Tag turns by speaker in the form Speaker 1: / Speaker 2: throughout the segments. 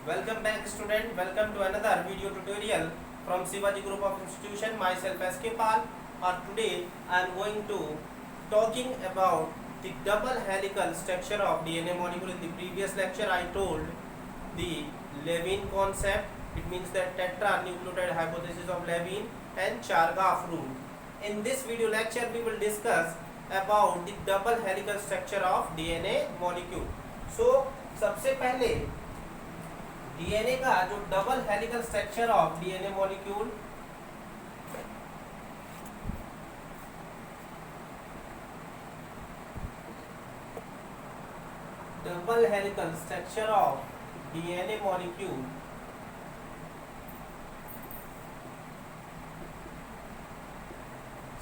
Speaker 1: Welcome back student. Welcome to another video tutorial from Shivaji Group of Institution. Myself SK Pal. And today I am going to talking about the double helical structure of DNA molecule. In the previous lecture I told the Levine concept. It means the tetranucleotide hypothesis of Levine and Chargaff rule. In this video lecture we will discuss about the double helical structure of DNA molecule. So सबसे पहले DNA का जो double helical structure of DNA molecule double helical structure of DNA molecule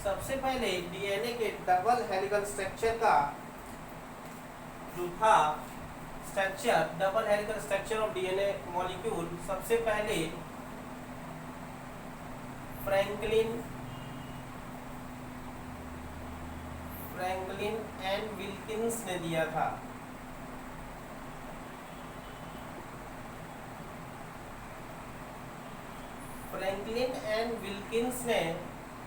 Speaker 1: सबसे पहले DNA के double helical structure का जो था structure double helical structure of DNA molecule सबसे पहले फ्रैंकलिन एंड विल्किंस ने दिया था। फ्रैंकलिन एंड विल्किंस ने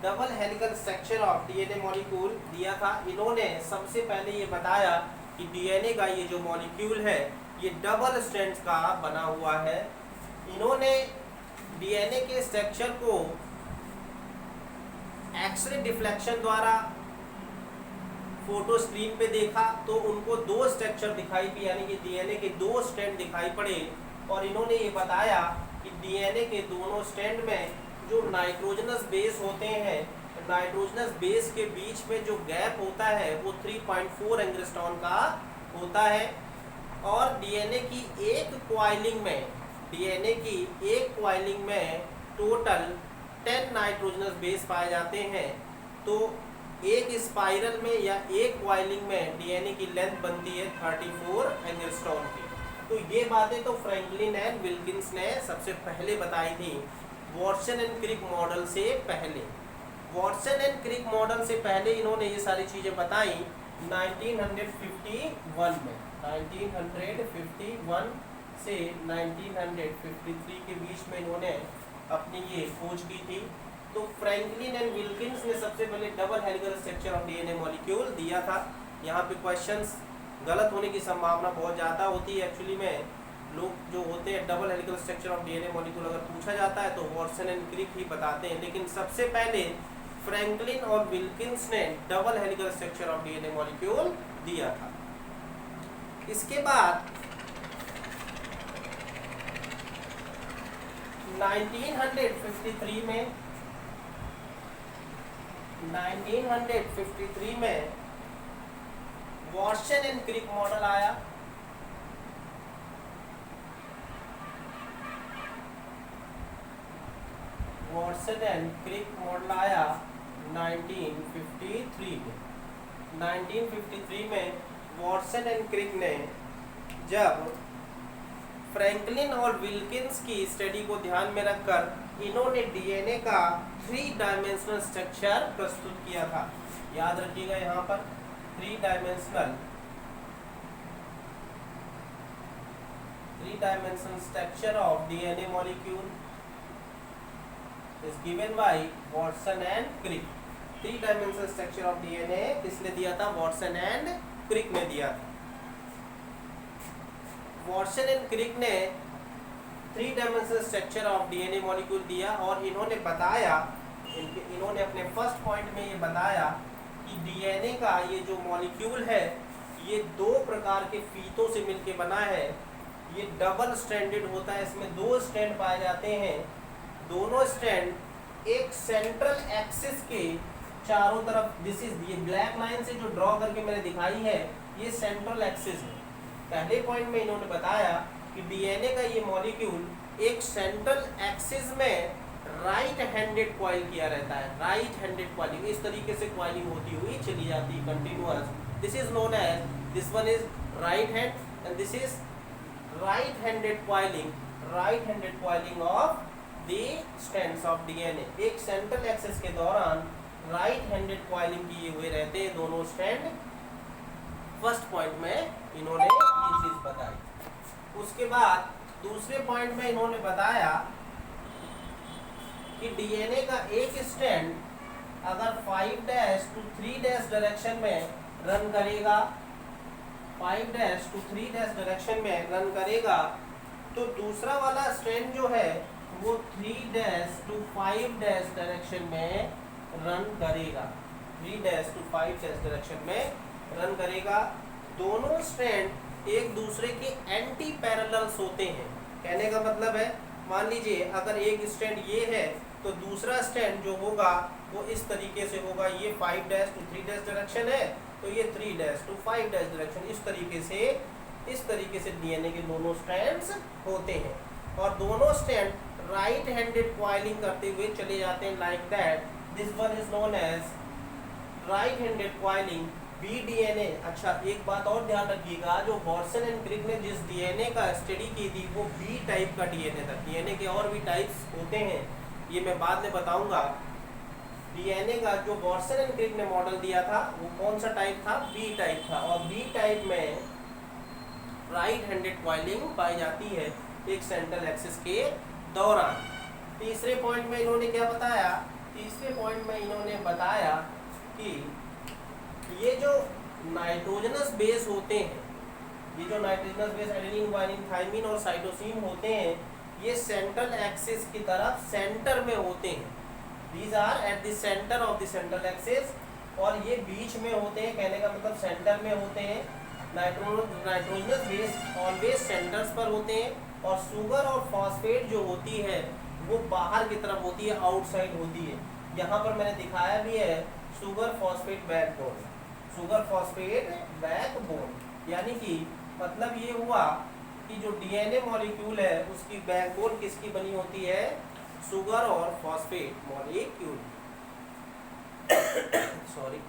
Speaker 1: double helical structure of DNA molecule दिया था। इन्होंने सबसे पहले ये बताया कि डीएनए का ये जो मॉलिक्यूल है ये डबल स्ट्रैंड्स का बना हुआ है। इन्होंने डीएनए के स्ट्रक्चर को एक्सरे डिफ्लेक्शन द्वारा फोटो स्क्रीन पे देखा तो उनको दो स्ट्रक्चर दिखाई दिए, यानी कि डीएनए के दो स्ट्रैंड दिखाई पड़े। और इन्होंने ये बताया कि डीएनए के दोनों स्ट्रैंड में जो नाइट्रोजनस बेस होते हैं, नाइट्रोजनस बेस के बीच में जो गैप होता है वो 3.4 एंगस्ट्रॉन का होता है। और डीएनए की एक क्वाइलिंग में टोटल 10 नाइट्रोजनस बेस पाए जाते हैं। तो एक स्पाइरल में या एक क्वाइलिंग में डीएनए की लेंथ बनती है 34 एंगस्ट्रॉन की। तो ये बातें तो फ्रैंकलिन एंड विल्किंस ने सबसे पहले बताई थी वॉटसन एंड क्रिक मॉडल से पहले। वॉटसन एंड क्रिक मॉडल से पहले इन्होंने ये सारी चीज़ें बताई 1951 में। 1951 से 1953 के बीच में इन्होंने अपनी ये खोज की थी। तो फ्रैंकलिन एंड विल्किंस ने सबसे पहले double helical structure of DNA molecule दिया था। यहाँ पे क्वेश्चंस गलत होने की संभावना बहुत ज़्यादा होती है। एक्चुअली में लोग जो होते हैं double helical structure of DNA molecule अगर पूछा जाता है तो वॉटसन एंड क्रिक ही बताते हैं, लेकिन सबसे पहले फ्रैंकलिन और विल्किंस ने double helical structure of DNA molecule दिया था। इसके बाद 1953 में वॉटसन एंड क्रिक मॉडल आया। वॉटसन एंड क्रिक मॉडल आया 1953 में। 1953 में वॉटसन एंड क्रिक ने जब फ्रैंकलिन और विल्किंस की स्टडी को ध्यान में रखकर इन्होंने डीएनए का 3 डायमेंशनल स्ट्रक्चर प्रस्तुत किया था। याद रखिएगा यहाँ पर 3 dimensional structure of DNA molecule is given by Watson and Crick। 3 dimensional structure of DNA किसने दिया था? वॉटसन एंड क्रिक ने दिया था। वॉटसन एंड क्रिक ने 3 dimensional structure of DNA molecule दिया और इन्होंने बताया, इन्होंने अपने फर्स्ट पॉइंट में ये बताया कि डीएनए का ये जो मॉलिक्यूल है ये 2 प्रकार के फीतों से मिलके बना है। ये डबल स्ट्रैंडेड होता है, इसमें 2 स्ट्रैंड पाए जाते हैं। दोनों स्ट्रैंड एक सेंट्रल एक्सिस के चारों तरफ, दिस इज ये ब्लैक लाइन से जो ड्रॉ करके मैंने दिखाई है ये सेंट्रल एक्सिस है। पहले पॉइंट में इन्होंने बताया कि डीएनए का ये मॉलिक्यूल एक सेंट्रल एक्सिस में राइट हैंडेड कॉइल किया रहता है। राइट हैंडेड कॉइलिंग, इस तरीके से कॉइलिंग होती हुई चली जाती है continuous. This is known as, this one is right hand and this is right handed coiling of the strands of DNA. एक सेंट्रल एक्सिस के दौरान राइट हैंडेड कॉइलिंग किए हुए रहते हैं दोनों स्ट्रैंड। फर्स्ट पॉइंट में इन्होंने ये चीज बताई। उसके बाद दूसरे पॉइंट में इन्होंने बताया कि डीएनए का एक स्ट्रैंड अगर 5' to 3' डायरेक्शन में रन करेगा, 5' to 3' डायरेक्शन में रन करेगा, तो दूसरा वाला स्ट्रैंड जो है वो 3' to 5' डायरेक्शन में रन करेगा, 3' to 5' डायरेक्शन में रन करेगा। दोनों स्ट्रैंड एक दूसरे के एंटी पैरेलल्स होते हैं। कहने का मतलब है, मान लीजिए अगर एक स्ट्रैंड ये है तो दूसरा स्ट्रैंड जो होगा वो इस तरीके से होगा, ये 5' to 3' डायरेक्शन है तो ये 3' to 5' डायरेक्शन, इस तरीके से डीएनए के दोनों स्ट्रैंड्स होते हैं। और दोनों स्ट्रैंड राइट हैंडेड कॉइलिंग करते हुए चले जाते हैं like that. This one is known as right handed coiling B DNA. अच्छा, एक बात और ध्यान रखिएगा, जो वॉटसन एंड क्रिक ने जिस डीएनए का स्टडी की थी वो बी टाइप का डीएनए था। डीएनए के और भी टाइप्स होते हैं, ये मैं बाद में बताऊंगा। डीएनए का जो वॉटसन एंड क्रिक ने मॉडल दिया था वो कौन सा टाइप था? बी टाइप था। और बी टाइप में राइट हैंडेड कॉइलिंग पाई जाती है एक सेंट्रल एक्सिस के दौरान। तीसरे पॉइंट में इन्होंने क्या बताया? तीसरे पॉइंट में इन्होंने बताया कि ये जो नाइट्रोजनस बेस होते हैं, ये जो nitrogenous base adenine, guanine, thymine और साइटोसिन होते हैं, ये सेंट्रल एक्सिस की तरफ सेंटर में होते हैं। These are at the center of the central axis, और ये बीच में होते हैं। कहने का मतलब सेंटर में होते हैं। नाइट्रोजनस बेस ऑलवेज सेंटर्स पर होते हैं, और शुगर और फॉस्फेट जो होती है वो बाहर की तरफ होती है, आउटसाइड होती है। यहाँ पर मैंने दिखाया भी है sugar phosphate backbone, sugar phosphate backbone, यानी कि मतलब ये हुआ कि जो डीएनए मॉलिक्यूल है उसकी बैकबोन किसकी बनी होती है? शुगर और फॉस्फेट मॉलिक्यूल। सॉरी।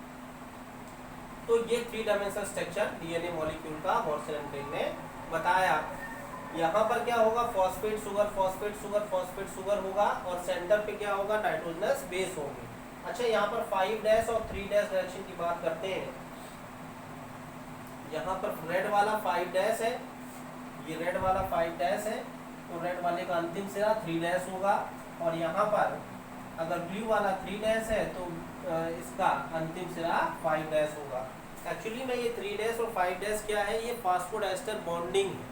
Speaker 1: तो ये 3 डायमेंशनल स्ट्रक्चर डीएनए मॉलिक्यूल का वॉटसन एंड क्रिक ने बताया। यहाँ पर क्या होगा? Phosphate sugar, phosphate sugar, phosphate sugar होगा, और सेंटर पे क्या होगा? नाइट्रोजनस बेस होंगे। अच्छा, यहाँ पर 5' और 3' डायरेक्शन की बात करते हैं। यहाँ पर रेड वाला 5' है, ये रेड वाला 5' है, तो रेड वाले का अंतिम सिरा 3' होगा। और यहाँ पर अगर ब्लू वाला 3' है तो इसका अंतिम सिरा 5' होगा। एक्चुअली में ये 3' और 5' क्या है? ये फास्फोडाइस्टर बॉन्डिंग है,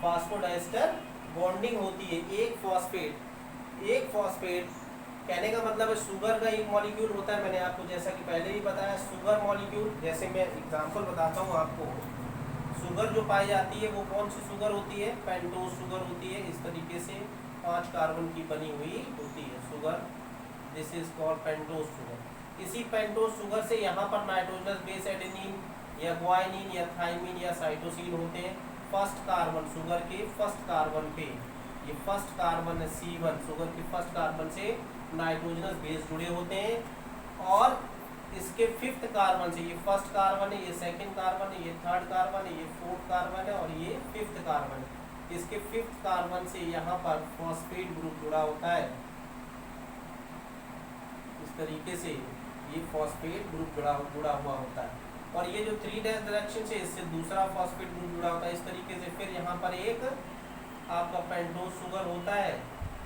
Speaker 1: फास्फोडाइस्टर बॉन्डिंग होती है। एक फॉस्फेट कहने का मतलब है शुगर का एक मॉलिक्यूल होता है। मैंने आपको जैसा कि पहले ही बताया, शुगर मॉलिक्यूल, जैसे मैं एग्जांपल बताता हूँ आपको। शुगर जो पाई जाती है वो कौन सी शुगर होती है? पेंटोज शुगर होती है। इस तरीके से 5 कार्बन की बनी हुई होती है sugar, this is called pentose sugar. इसी पेंटोज शुगर से यहाँ पर नाइट्रोजनस बेस एडेनिन या ग्वाइनिन या थाइमिन या साइटोसिन होते हैं। फर्स्ट कार्बन शुगर के फर्स्ट कार्बन पे, ये फर्स्ट कार्बन है C1, शुगर के फर्स्ट कार्बन से नाइट्रोजनस बेस जुड़े होते हैं। और इसके 5th कार्बन से, ये फर्स्ट कार्बन है, ये सेकंड कार्बन है, ये थर्ड कार्बन है, ये 4th कार्बन है, और ये 5th कार्बन है। इसके 5th कार्बन से यहाँ पर फॉस्फेट ग्रुप जुड़ा होता है। इस तरीके से ये फॉस्फेट ग्रुप जुड़ा हुआ होता है। और ये जो 3' डायरेक्शन से इससे दूसरा फॉस्फेट ग्रुप जुड़ा होता है इस तरीके से। फिर यहाँ पर एक आपका पेंटोज शुगर होता है,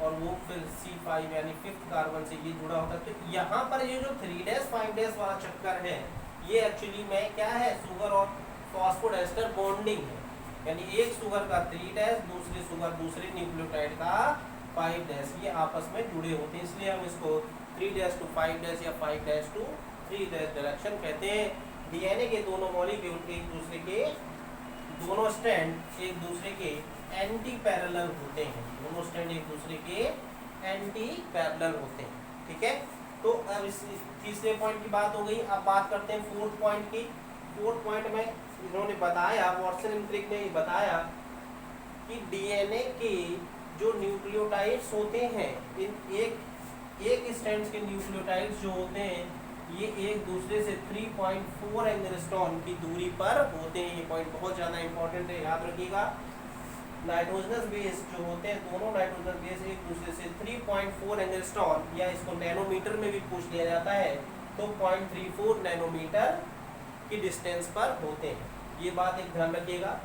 Speaker 1: और वो फिर C5 यानी 5th कार्बन से ये जुड़ा होता है। तो यहाँ पर ये जो 3' 5' वाला चक्कर है, ये एक्चुअली में क्या है? शुगर और फॉस्फोडाइस्टर बॉन्डिंग है। यानी एक शुगर का 3' दूसरे शुगर दूसरे न्यूक्लियोटाइड का 5', ये आपस में जुड़े होते हैं। इसलिए हम इसको 3' to 5' या 5' to 3' डायरेक्शन कहते हैं। डीएनए के दोनों मॉलिक्यूल एक दूसरे के, दोनों स्ट्रैंड एक दूसरे के एंटी पैरेलल होते हैं, दोनों स्ट्रैंड एक दूसरे के एंटी पैरेलल होते हैं। ठीक है, तो अब इस तीसरे पॉइंट की बात हो गई। अब बात करते हैं 4th पॉइंट की। 4th पॉइंट में इन्होंने बताया, वॉटसन एंड क्रिक ने बताया कि डीएनए के जो न्यूक्लियोटाइड्स होते हैं, इन एक स्ट्रैंड के न्यूक्लियोटाइड्स जो होते हैं, ये एक दूसरे से 3.4 एंगस्ट्रॉम की दूरी पर होते हैं। ये पॉइंट बहुत ज़्यादा इंपॉर्टेंट है, याद रखिएगा। नाइट्रोजनस बेस जो होते हैं, दोनों नाइट्रोजनस बेस एक दूसरे से 3.4 एंगस्ट्रॉम, या इसको नैनोमीटर में भी पूछ लिया जाता है, तो 0.34 नैनोमीटर की डिस्टेंस पर होते हैं। ये बात एक ध्यान रखिएगा।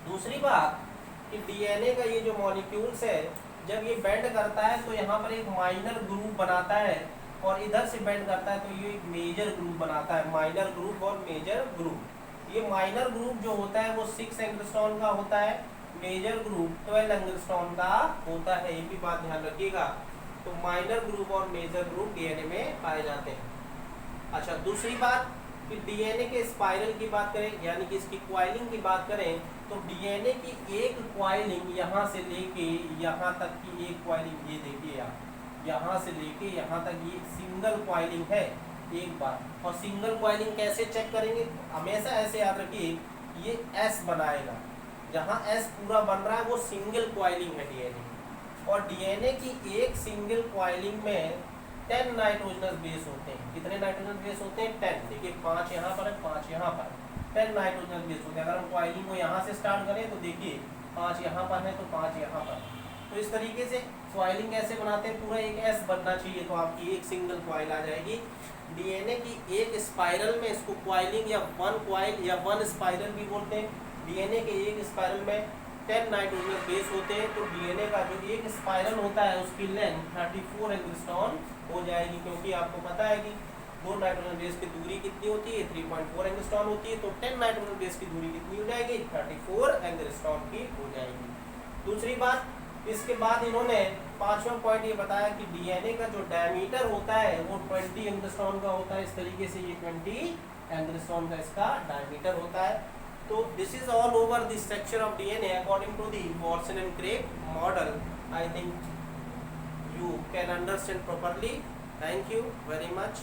Speaker 1: दूसरी बात कि डीएनए का ये जो मॉलिक्यूल्स है जब ये बेंड करता है तो यहाँ पर एक माइनर ग्रुप बनाता है, और इधर से बेंड करता है तो ये एक मेजर ग्रुप बनाता है, माइनर ग्रुप और मेजर ग्रुप। ये माइनर ग्रुप जो होता है वो 6 एंगस्ट्रॉन का होता है, मेजर ग्रुप 12 एंगस्ट्रॉन का होता है, ये भी बात ध्यान रखिएगा। तो माइनर ग्रुप और मेजर ग्रुप डीएनए में पाए जाते हैं। अच्छा, दूसरी बात कि डीएनए के स्पाइरल की बात करें, यानी कि इसकी क्वाइलिंग की बात करें, तो डीएनए की एक क्वाइलिंग यहाँ से लेके यहाँ तक की एक क्वाइलिंग, ये देखिए आप, यहाँ से लेके यहाँ तक ये सिंगल क्वाइलिंग है एक बार। और सिंगल क्वाइलिंग कैसे चेक करेंगे, हमेशा ऐसे याद रखिए, ये एस बनाएगा, जहाँ एस पूरा बन रहा है वो सिंगल क्वाइलिंग है डीएनए। और डीएनए की एक सिंगल क्वाइलिंग में 10 नाइट्रोजनस बेस होते हैं। कितने नाइट्रोजन बेस होते हैं? 10। देखिए 5 यहाँ पर है, 5 यहाँ पर, 10 नाइट्रोजन बेस होते हैं। अगर हम क्वाइलिंग को यहाँ से स्टार्ट करें तो देखिए 5 यहाँ पर है तो 5 यहाँ पर। तो इस तरीके से क्वाइलिंग कैसे बनाते हैं, पूरा एक एस बनना चाहिए तो आपकी एक सिंगल क्वाइल आ जाएगी। डीएनए की एक स्पाइरल में इसको क्वाइलिंग या वन क्वाइल या वन स्पाइरल भी बोलते हैं। डीएनए के एक स्पाइरल में 10 नाइट्रोजन बेस होते हैं, तो डीएनए का जो एक स्पाइरल होता है उसकी लेंथ 34 एंगस्ट्रॉन हो जाएगी, क्योंकि आपको पता है कि 2 नाइट्रोजन बेस की दूरी कितनी होती है, 3.4 एंगस्ट्रॉन होती है। तो 10 नाइट्रोजन बेस की दूरी कितनी हो जाएगी, 34 एंगस्ट्रॉन की हो जाएगी। दूसरी बात, इसके बाद इन्होंने 5वां पॉइंट ये बताया कि डीएनए का जो डायमीटर होता है वो 20 एंगस्ट्रॉन का होता है। इस तरीके से ये 20 एंगस्ट्रॉन का इसका डायमीटर होता है। So this is all over the structure of DNA according to the Watson and Crick model. I think you can understand properly. Thank you very much.